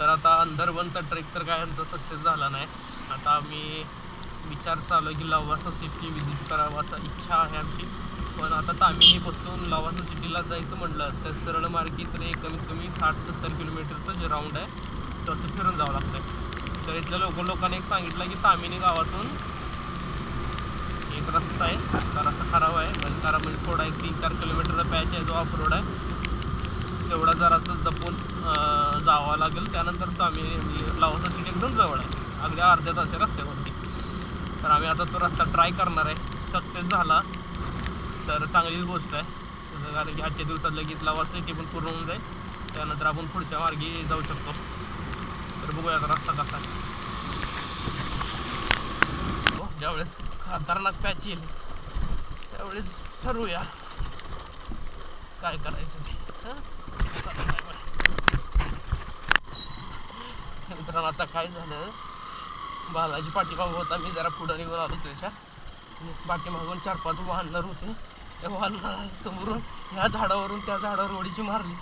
तर आता अंदरवनचा ट्रेक तर काय आमचा सक्सेस झाला नाही. आता आम्ही विचार चालू आहे की लवासा सिटी विजिट करावा असा इच्छा आहे आमची. पण आता तामिनीपासून लवासा सिटीला जायचं म्हटलं तर सरळ मार्गी तर कमीत कमी 60-70 किलोमीटरचं जे राऊंड आहे तसं फिरून जावं लागतं आहे. तर इथल्या लोकांनी एक सांगितलं की तामिनी गावातून एक रस्ता आहे, तर रस्ता खराब आहे म्हणजे थोडा एक 3-4 किलोमीटरचा पॅच आहे जो ऑफ रोड आहे, तेवढा जरासं जपून जावं लागेल. त्यानंतर तामिनी लवासा सिटी एकदम जवळ आहे, अगदी अर्ध्या तासाच्या रस्त्यावरती. तर आम्ही आता तो रस्ता ट्राय करणार आहे. सक्सेस झाला तर चांगलीच गोष्ट आहे, कारण की आजच्या दिवसात लगेच लवासा सिटी पण पूर्ण होऊन जाईल. त्यानंतर आपण पुढच्या मार्गी जाऊ शकतो. तर बघूया आता रस्ता कसा आहे. ज्यावेळेस खतरनाक पॅच येईल त्यावेळेस ठरवूया काय करायचं ते. मित्रांनो आता काय झालं, बालाजी पाठीमागं होता, मी जरा पुढं निघून आलो त्याच्या. पाठीमागून 4-5 वाहनदार होते. त्या वाहनाला समोरून ह्या झाडावरून त्या झाडावर उडीची मारली.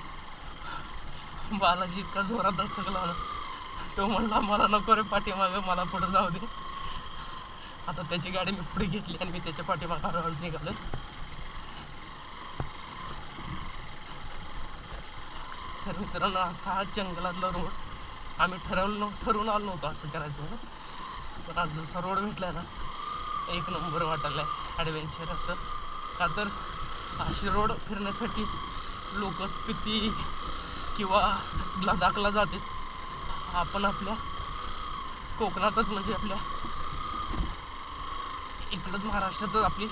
बालाजी इतका जोरात दचकला ना, तो म्हणला मला नको रे पाठीमागं, मला पुढं जाऊ दे. आता त्याची गाडी मी पुढे घेतली आणि मी त्याच्या पाठीमागं हळूहळू निघालो. तर मित्रांनो हा जंगलातला रोड आम्ही ठरवून आलो नव्हतो असं करायचं, पण आज जसा रोड भेटला ना एक नंबर वाटायला आहे ॲडव्हेंचर असं. का तर असे रोड फिरण्यासाठी लोक स्पिती किंवा लडाखला जाते. आपण आपल्या कोकणातच म्हणजे आपल्या इकडंच महाराष्ट्रातच आपली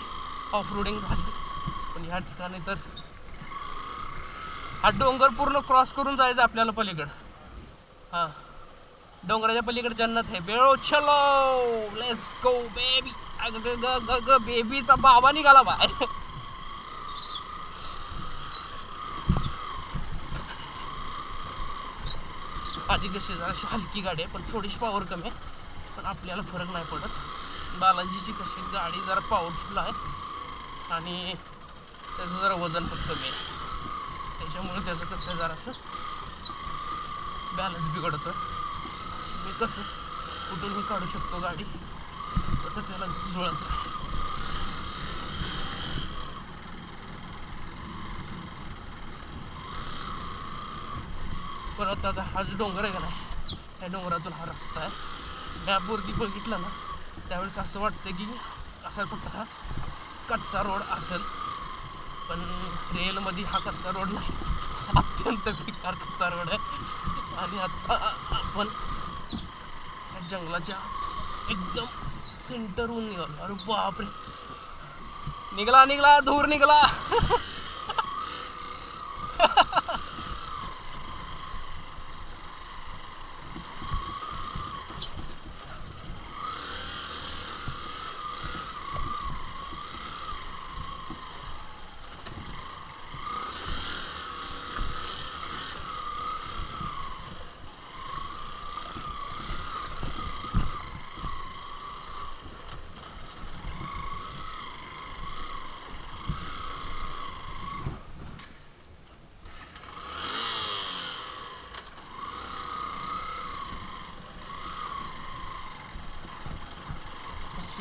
ऑफ रोडिंग झाली. पण ह्या ठिकाणी तर हा डोंगर पूर्ण क्रॉस करून जायचं आपल्याला पलीकडं. हां, डोंगराच्या पलीकडे जन्नत आहे. बेळो चलो लेट्स गो बेबी. बेबीचा बाबा निघाला बाहेर. माझी कशी जराशी हलकी गाडी आहे पण थोडीशी पॉवर कमी आहे, पण आपल्याला फरक नाही पडत. बालाजीची कशी गाडी जरा पॉवरफुल आहे आणि त्याचं जरा वजन पण कमी आहे, त्याच्यामुळे त्याचं कसं जरासं बॅलन्स बिघडतं. मी कसं कुठूनही काढू शकतो गाडी, तसं त्याला जुळत नाही. परत आता हा जो डोंगर आहे का नाही, त्या डोंगरातून हा रस्ता आहे. मॅपवरती बघितलं ना त्यावेळेस असं वाटतं की असा कुठं हा कच्चा रोड असेल, पण रिअलमध्ये हा कच्चा रोड नाही, अत्यंत बेकार कच्चा रोड आहे. आणि आता आपण जंगलाच्या एकदम सेंटरहून निघालो. अरे बापरे, निघला धूर निघला.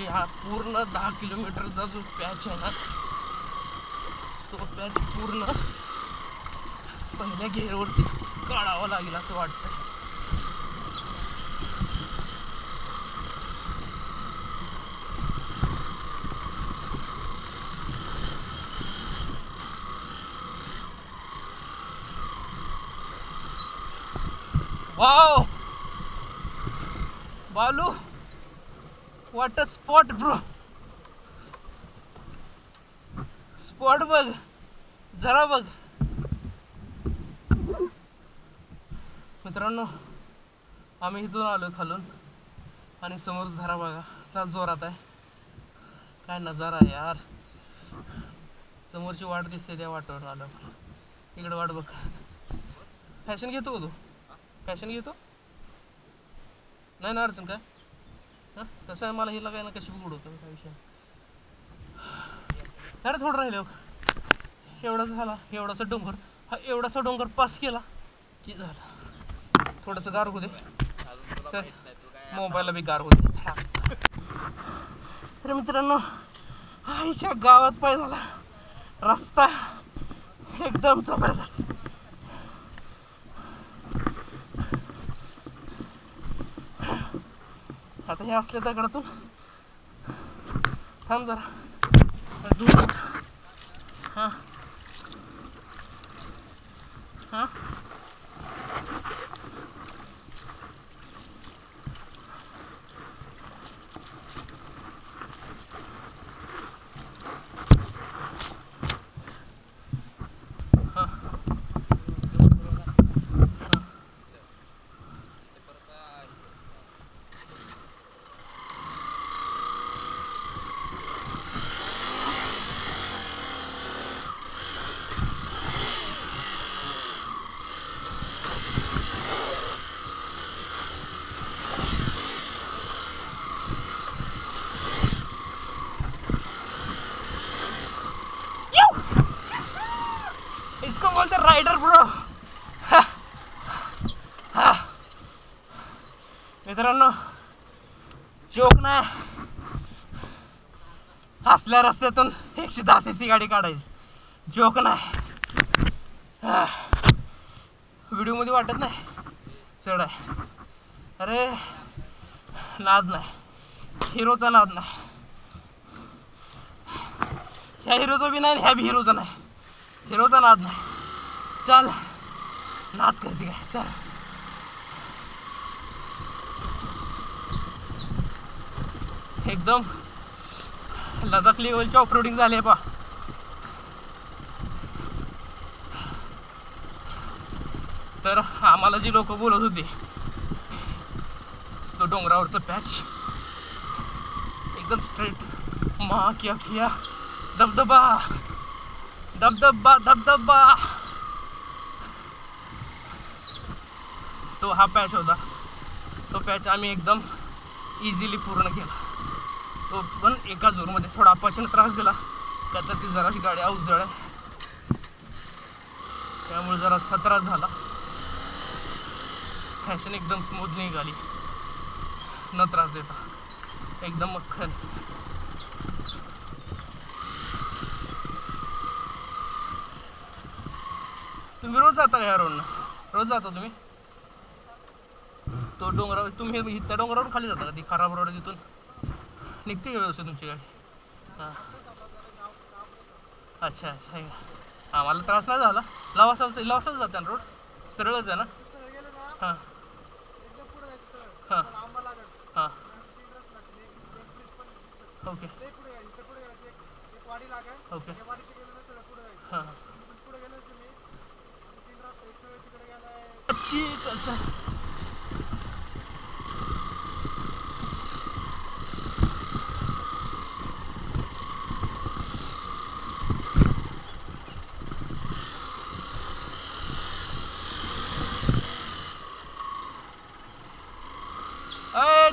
हा पूर्ण 10 किलोमीटरचा जो पॅच आहे ना, तो पॅच पूर्ण पहिल्या घेरवरती काढावा लागेल असं वाटतं. Wow Balu, what a spot bro. Spot बघ जरा बघ मित्रांनो. आम्ही इथून आलो खालून आणि समोर झरा बघा त्या जोरात आहे. काय नजारा आहे यार. समोरची वाट दिसते, त्या वाटेवर आलो. इकडे वाट बघ. फॅशन घेतो का तू? फॅशन घेतो नाही ना अडचण काय? हां तसं आहे, मला हिला काय ना कशी उडवतो काय विषय. अरे थोडं राहिलं एवढाच झाला. एवढासा डोंगर, हा एवढासा डोंगर पास केला की झाला. थोडंसं गार होऊ दे तर मोबाईलला बी गार होऊ दे. तर मित्रांनो आईच्या गावात पाय झाला रस्ता एकदम जबरदस्त. आता हे असल्या दगडातून थांब जरा दूर. हां हां इसको बोलते राइडर ब्रो. मित्रांनो जोक नाही, असल्या रस्त्यातून 110 cc गाडी काढायची जोक नाही. व्हिडिओ मध्ये वाटत नाही चढ आहे. अरे नाद नाही, हिरोचा नाद नाही. ह्या हिरोचा बी नाही, ह्या बी हिरोचा नाही. हिरोचा नाद नाही. चल नाद करते काय चल. एकदम लडाख लेवलची ऑफरोडिंग झाली आहे पा. तर आम्हाला जी लोक बोलत होती तो डोंगरावरचं पॅच एकदम स्ट्रेट मा किया किया धबधबा धबधबा धबधबा तो हा पॅच होता. तो पॅच आम्ही एकदम इझिली पूर्ण केला. तो पण एका जोरमध्ये थोडा अपाचीने त्रास दिला का तर ती जराशी गाडी अवजड आहे त्यामुळे जरा त्रास झाला. फॅशन एकदम स्मूथ निघाली न त्रास देता एकदम मक्खन. तुम्ही रोज जाता का या रोडनं? रोज जाता तुम्ही तो डोंगरावर? तुम्ही त्या डोंगरावरून खाली जाता का? ती खराब रोड तिथून निघते का व्यवस्थित तुमची गाडी? हां अच्छा अच्छा. आम्हाला त्रास नाही झाला. लवासाच जाते ना रोड सरळच आहे ना? हां हां हां ओके ओके हां अच्छा.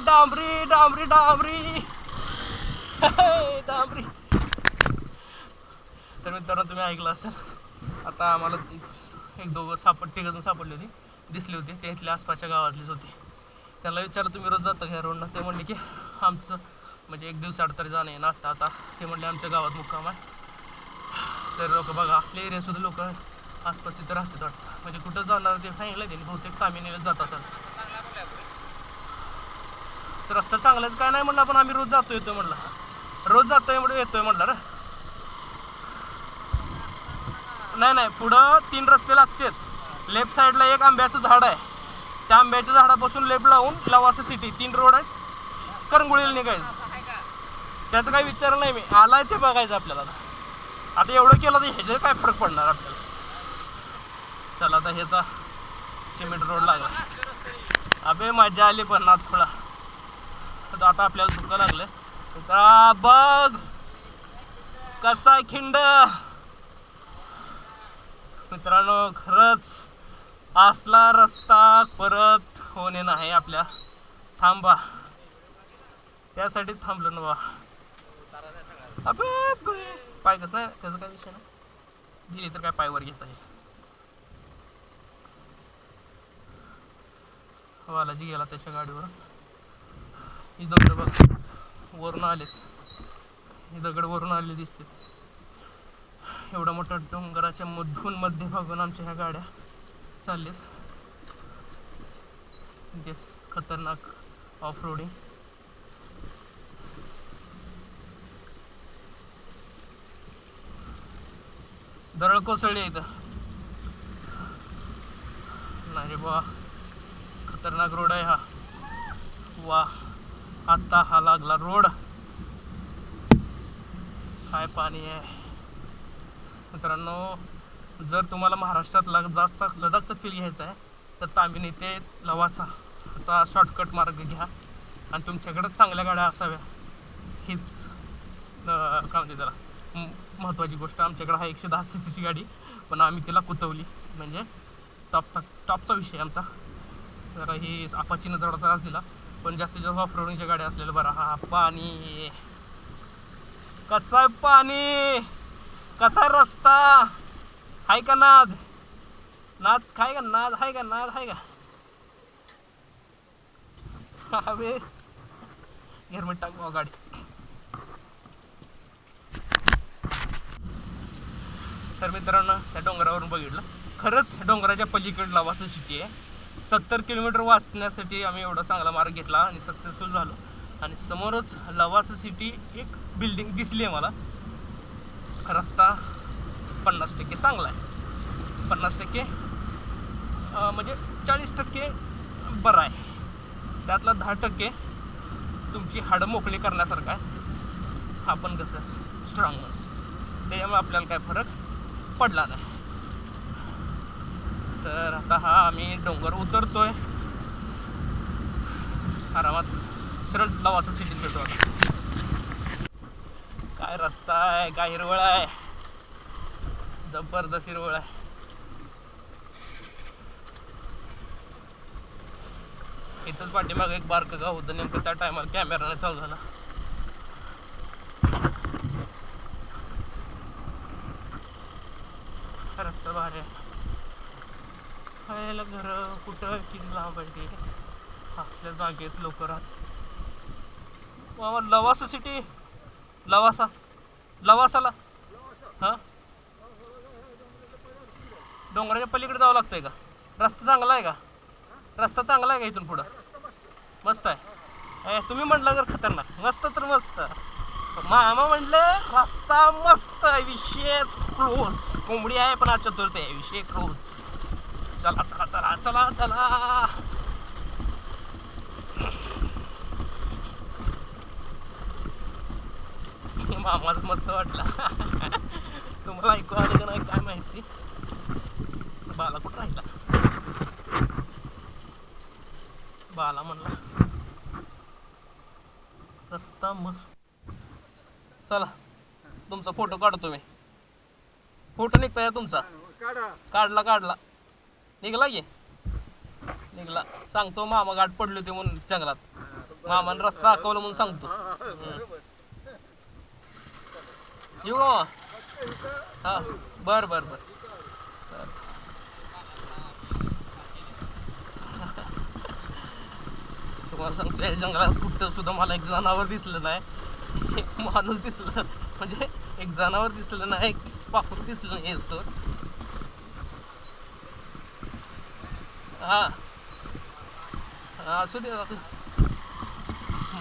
डांबरी डांबरी डांबरी डांबरी. तर मित्रांनो तुम्ही ऐकलं असेल आता आम्हाला एक दोघं तिघं सापडली होती, दिसली होती. ते इथल्या आसपासच्या गावातलीच होती. त्यांना विचारलं तुम्ही रोज जाता ह्या रोडनं? ते म्हणले की आमचं म्हणजे एक दिवस तरी जाणं आहे नाश्ता. आता ते म्हणले आमच्या गावात मुक्काम आहे. तर लोक बघा असले एरिया सुद्धा लोक आसपास तिथं राहतात वाटतं. म्हणजे कुठं जाणार ते सांगितलं त्यांनी. बहुतेक तामिनीला जात असेल. तर रस्ता चांगलाच काय नाही म्हणलं, पण आम्ही रोज जातो येतोय म्हणला. रोज जातोय म्हणून येतोय म्हणला रे. नाही नाही पुढं 3 रस्ते लागतात. लेफ्ट साईडला एक आंब्याचं झाड आहे. त्या आंब्याच्या झाडापासून लेफ्ट लावून लवासा सिटी 3 रोड आहेत. करंगुळीला निघायचं. त्याचं काही विचार नाही मी. आलाय ते बघायचं आपल्याला. आता एवढं केलं तर ह्याचे काय फरक पडणार आपल्याला. चला आता ह्याचा सिमेंट रोड लागला. अबे मजा आली पण नाथ थोडा. आता आपल्याला धुका लागलं. बघ कसा खिंड. मित्रांनो खरंच असला रस्ता परत होणे नाही आपल्या. थांबा त्यासाठीच थांबलो ना बा. अबे पाय कसं नाही त्याचं काय विषय नाही. दिली तर काय पायवर घेत आहे. बालाजी गेला त्याच्या गाडीवर. ही दगड बघ वरून आलेत, ही दगड वरून आले दिसते. एवढा मोठा डोंगराच्या मधून मध्यभागून आमच्या ह्या गाड्या चाललेत. खतरनाक ऑफ रोडिंग. दरड कोसळली इथं. नाही बा, खतरनाक रोड आहे हा. वा, आता हा लागला रोड. काय पाणी आहे मित्रांनो. जर तुम्हाला महाराष्ट्रात लडाखचा फील घ्यायचा आहे तर तामिनी ते लवासा असा शॉर्टकट मार्ग घ्या आणि तुमच्याकडे चांगल्या गाड्या असाव्या. हीच काय म्हणते त्याला महत्त्वाची गोष्ट. आमच्याकडे हा 110 cc गाडी, पण आम्ही तिला कुतवली. म्हणजे टॉपचा विषय आमचा. जरा ही अपाचीनं थोडा त्रास दिला, पण जास्तीत जास्त ऑफ रोडिंगच्या गाड्या असलेल्या बरं. हा पाणी कसं आहे, पाणी कसा आहे, रस्ता आहे का, नाद काय का, नाद आहे का, नाद आहे का. हवे घेरमट टाक गाडी. तर मित्रांनो, त्या डोंगरावरून बघितलं, खरंच डोंगराच्या पलीकडे लवासा सिटी आहे. 70 किलोमीटर वाचण्यासाठी आम्ही एवढा चांगला मार्ग घेतला आणि सक्सेसफुल झालो. आणि समोरच लवासा सिटी एक बिल्डिंग दिसली आहे मला. रस्ता 50% चांगला आहे, 50% म्हणजे 40% बरं आहे. त्यातला 10% तुमची हाडं मोकळी करण्यासारखं आहे. आपण कसं स्ट्रॉंग माणूस, त्याच्यामुळे आपल्याला काय फरक पडला नाही. तर आता हा आम्ही डोंगर उतरतोय आरामात. सरळ लवासा सिटीत भेटू. आता काय रस्ता आहे, काय हिरवळ आहे, जबरदस्त हिरवळ आहे. इथंच पाठीमाग एक बारकं गाव होतं, नेमकं त्या टायमाला कॅमेराने चालू झाला. रस्ता भारी आहे. खायला घर कुठं किती लांब आहे, असल्या जागेत लोक राहत. लवासा सिटी, लवासाला हा डोंगराच्या पलीकडे जावं लागतंय का. रस्ता चांगला आहे का, रस्ता चांगला आहे का इथून पुढं. मस्त आहे. तुम्ही म्हटलं जर खतरनाक, मस्त तर मस्त. मामा म्हणले रस्ता मस्त आहे, विषय क्लोज. कोंबडी आहे पण आज चतुर्थ आहे, विषय क्लोज. चला चला चला चला चला. मामाच मस्त वाटला. तुम्हाला ऐकू आलं का नाही काय माहिती. बाला कुठं राहिला, बाला म्हणला रस्ता मस्त. चला तुमचा फोटो काढतो मी. फोटो निघताय तुमचा. काढला निघला की निघला. सांगतो मामा गाठ पडली होती म्हणून जंगलात, मामाने रस्ता दाखवला म्हणून सांगतो. येऊ का. हा बर बर बर. तुम्हाला सांगतो या जंगलात कुठं सुद्धा मला एक जनावर दिसलं नाही, एक माणूस दिसलं, म्हणजे एक जनावर दिसलं नाही, एक पाखरू दिसलं नाही. असतो हा असू दे.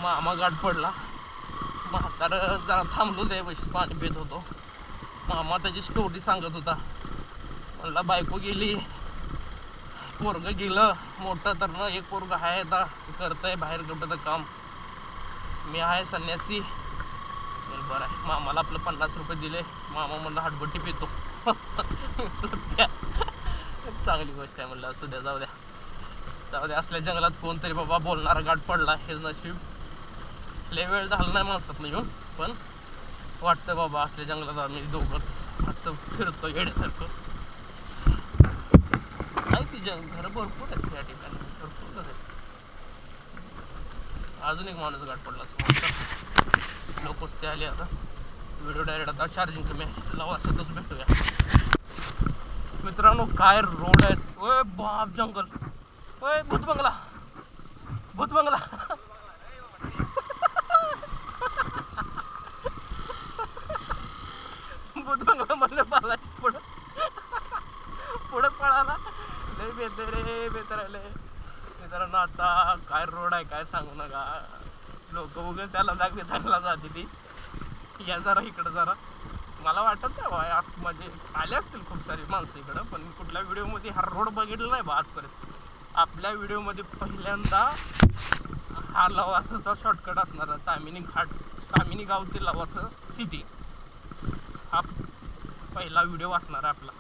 मामा गाठ पडला. म्हातार जरा थांबलो ते पैसे पाणी पित होतो. मामा त्याची स्टोरी सांगत होता. म्हणला बायको गेली, पोरग गेलं मोठं, तर ना एक पोरग आहे आता करतंय बाहेर कुठं काम. मी आहे संन्यासी. बरं आहे. मामाला आपलं 50 रुपये दिले. मामा म्हणलं हाटबट्टी पितो. चांगली गोष्ट आहे म्हणलं. असू द्या, जाऊ द्या. असल्या जंगलात कोणतरी बाबा बोलणारा गाठ पडला, हे नशीब. लय वेळ झाला नाही माणसात येऊन, पण वाटतं बाबा असल्या जंगलात आम्ही दोघं असं फिरतो येण्यासारखं. नाही ती घर भरपूर आहेत त्या ठिकाणी, भरपूर घर आहेत. अजून एक माणूस गाठ पडला असं लोक ते आले. आता व्हिडिओ डायरेक्ट आता चार्जिंग कमी आहे, लवासातच भेटूया. मित्रांनो काय रोड आहेत. ओय बाप जंगल, ओय भूत बंगला. भूत बंगला भूत बंगला म्हणलं पाला पुढं पुढं पळाला. लय बेते रे बेतरायले मित्रांनो. आता काय रोड आहे काय सांगू नका. लोक उगच त्याला दाग बेतायला जाते ती. या जरा इकडं जरा. मला वाटत नाही म्हणजे आले असतील खूप सारी माणसं इकडं, पण कुठल्या व्हिडिओमध्ये हा रोड बघितला नाही बा आजपर्यंत. आपल्या व्हिडिओमध्ये पहिल्यांदा हा लवासाचा शॉर्टकट असणारा तामिनी गाव ते लवासा सिटी हा पहिला व्हिडिओ असणार आहे आपला.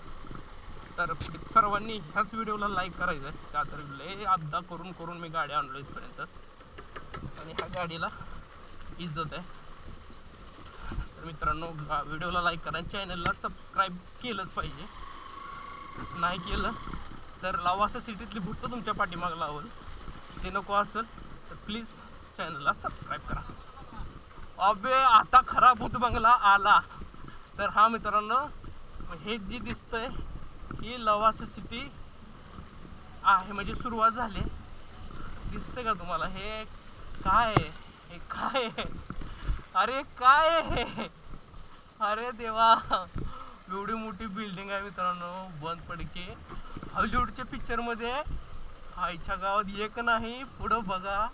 तर सर्वांनी ह्याच व्हिडिओला लाईक करायचं आहे. का तर लय अपदा करून करून मी गाडी आणलो इथपर्यंत आणि ह्या गाडीला इज्जत आहे. तर मित्रांनो व्हिडिओला लाईक करा. चॅनलला सबस्क्राईब केलंच पाहिजे. नाही केलं तर लवासा सिटीतली भूत तुमच्या पाठीमागं लावल. ते नको असेल तर प्लीज चॅनलला सबस्क्राईब करा. अबे आता खरा भूत बंगला आला. तर हा मित्रांनो हे जी दिसतंय ही लवासा सिटी आहे. म्हणजे सुरुवात झाली. दिसते का तुम्हाला? हे काय आहे? हे काय आहे? अरे काय आहे? अरे देवा एवढी मोठी बिल्डिंग आहे मित्रांनो. बंद पडके हॉलिवूडच्या पिक्चर मध्ये आईच्या गावात एक नाही. पुढं बघा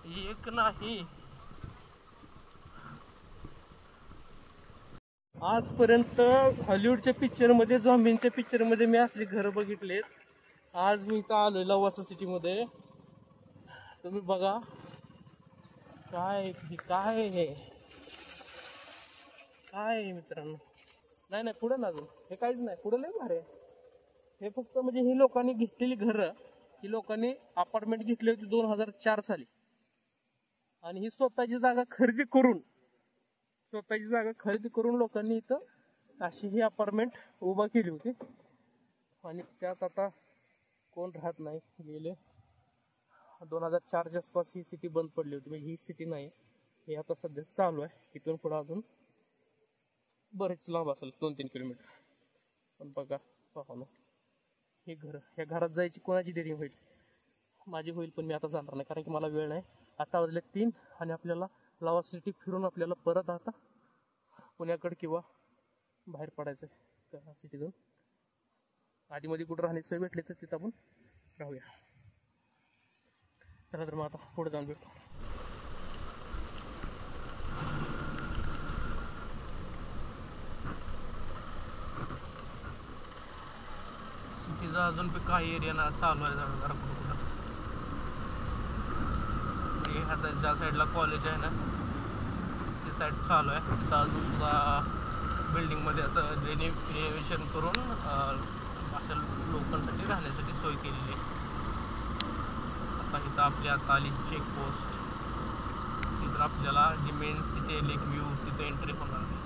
एक नाही. आजपर्यंत हॉलिवूडच्या पिक्चर मध्ये झॉम्बींच्या पिक्चर मध्ये मी असली घर बघितलेत. आज मी इथं आलोय लवासा सिटी मध्ये. तुम्ही बघा काय काय आहे काय मित्रांनो. नाही नाही पुढं ना अजून हे काहीच नाही. पुढं लय भारी आहे. हे फक्त म्हणजे ही लोकांनी घेतलेली घरं. ही लोकांनी अपार्टमेंट घेतली होती 2004 साली आणि ही स्वतःची जागा खरेदी करून लोकांनी इथं अशी ही अपार्टमेंट उभा केली होती. आणि त्यात आता कोण राहत नाही. गेले 2004च्या आसपास ही सिटी बंद पडली होती. म्हणजे ही सिटी नाही, हे आता सध्या चालू आहे. इथून पुढे अजून बरेच लांब असेल 2-3 किलोमीटर. पण बघा पाहून हे घर, ह्या घरात जायची कोणाची देरी होईल? माझी होईल, पण मी आता जाणार नाही कारण की मला वेळ नाही. आता वाजले 3 आणि आपल्याला लवासा सिटी फिरून आपल्याला परत आता पुण्याकडे किंवा बाहेर पडायचं आहे सिटीतून. आधीमध्ये कुठं राहण्याची सोय भेटली तर तिथं आपण राहूया. चला तर मग आता पुढे जाऊन भेटू. तिथं अजून बी काही एरिया ना चालू आहे जरा कुठं ह्या साईड ज्या साईडला कॉलेज आहे ना ती साईड चालू आहे. तिथं अजून सुद्धा बिल्डिंगमध्ये असं रेनोव्हेशन करून अशा लोकांसाठी राहण्यासाठी सोय केलेली आहे. आता इथं आपली आता आली चेकपोस्ट. तिथून आपल्याला जी मेन सिटी आहे लेक व्ह्यू तिथे एंट्री होणार आहे.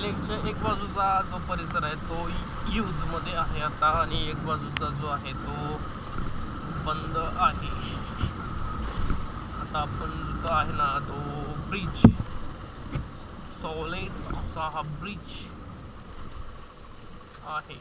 लेकच्या एक बाजूचा जो परिसर आहे तो यूजमध्ये आहे आता आणि एक बाजूचा जो आहे तो बंद आहे. आता आपण जो आहे ना तो ब्रिज सॉलिड असा हा ब्रिज आहे.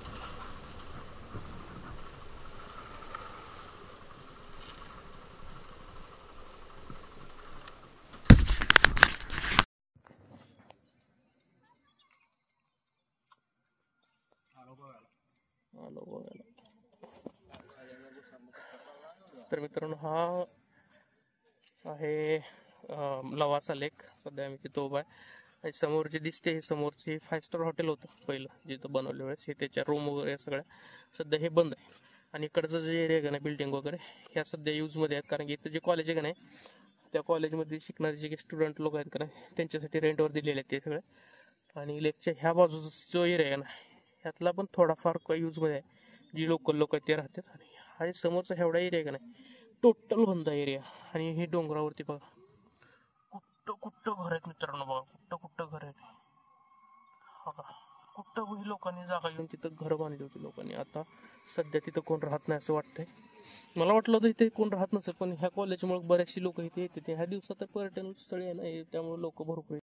तर मित्रांनो हा आहे लवासा लेक. सध्या आम्ही तिथं उभा आहे. समोर जे दिसते हे समोरचे 5 स्टार हॉटेल होतं पहिलं जिथं बनवले वेळेस. हे त्याच्या रूम वगैरे सगळ्या सध्या हे बंद आहे. आणि इकडचं जे एरिया आहे ना बिल्डिंग वगैरे ह्या सध्या यूजमध्ये आहेत. कारण की इथं जे कॉलेज आहे का नाही त्या कॉलेजमध्ये शिकणारे जे स्टुडंट लोक आहेत का नाही त्यांच्यासाठी रेंटवर दिलेले आहेत ते सगळे. आणि लेकच्या ह्या बाजूचा जो एरिया आहे ना ह्यातला पण थोडाफार यूजमध्ये आहे. जी लोकल लोक आहेत ते राहतात. आणि हा समोरचा एवढा एरिया आहे का नाही टोटल बंद एरिया. आणि हे डोंगरावरती बघा कुठं घर आहेत मित्रांनो. बघा कुठं घर आहेत बघा. कुठं लोकांनी जागा घेऊन तिथं घर बांधली होती लोकांनी. आता सध्या तिथं कोण राहत नाही असं वाटतंय. मला वाटलं होतं इथे कोण राहत नसेल, पण ह्या कॉलेजमुळे बऱ्याचशी लोक इथे येते. ह्या दिवसात पर्यटन स्थळी आहे ना, त्यामुळे लोक भरपूर येतात.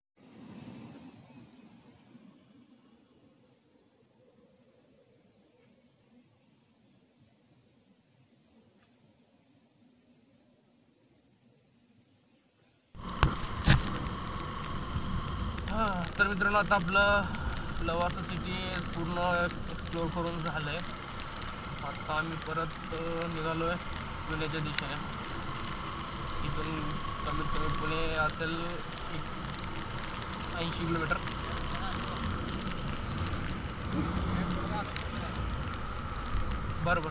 तर मित्रांनो, आता आपलं लवासा सिटी पूर्ण एक्सप्लोअर करून झालं आहे. आता आम्ही परत निघालो आहे पुण्याच्या दिशेने. इथून कमीत कमी पुणे असेल 80 किलोमीटर. बरं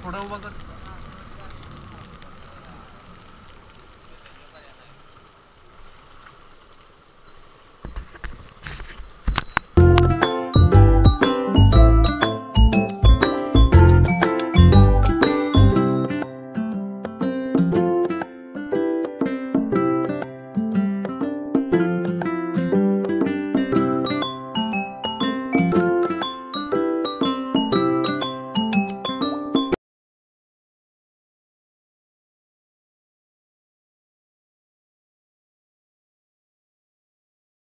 थोडं उभं कर.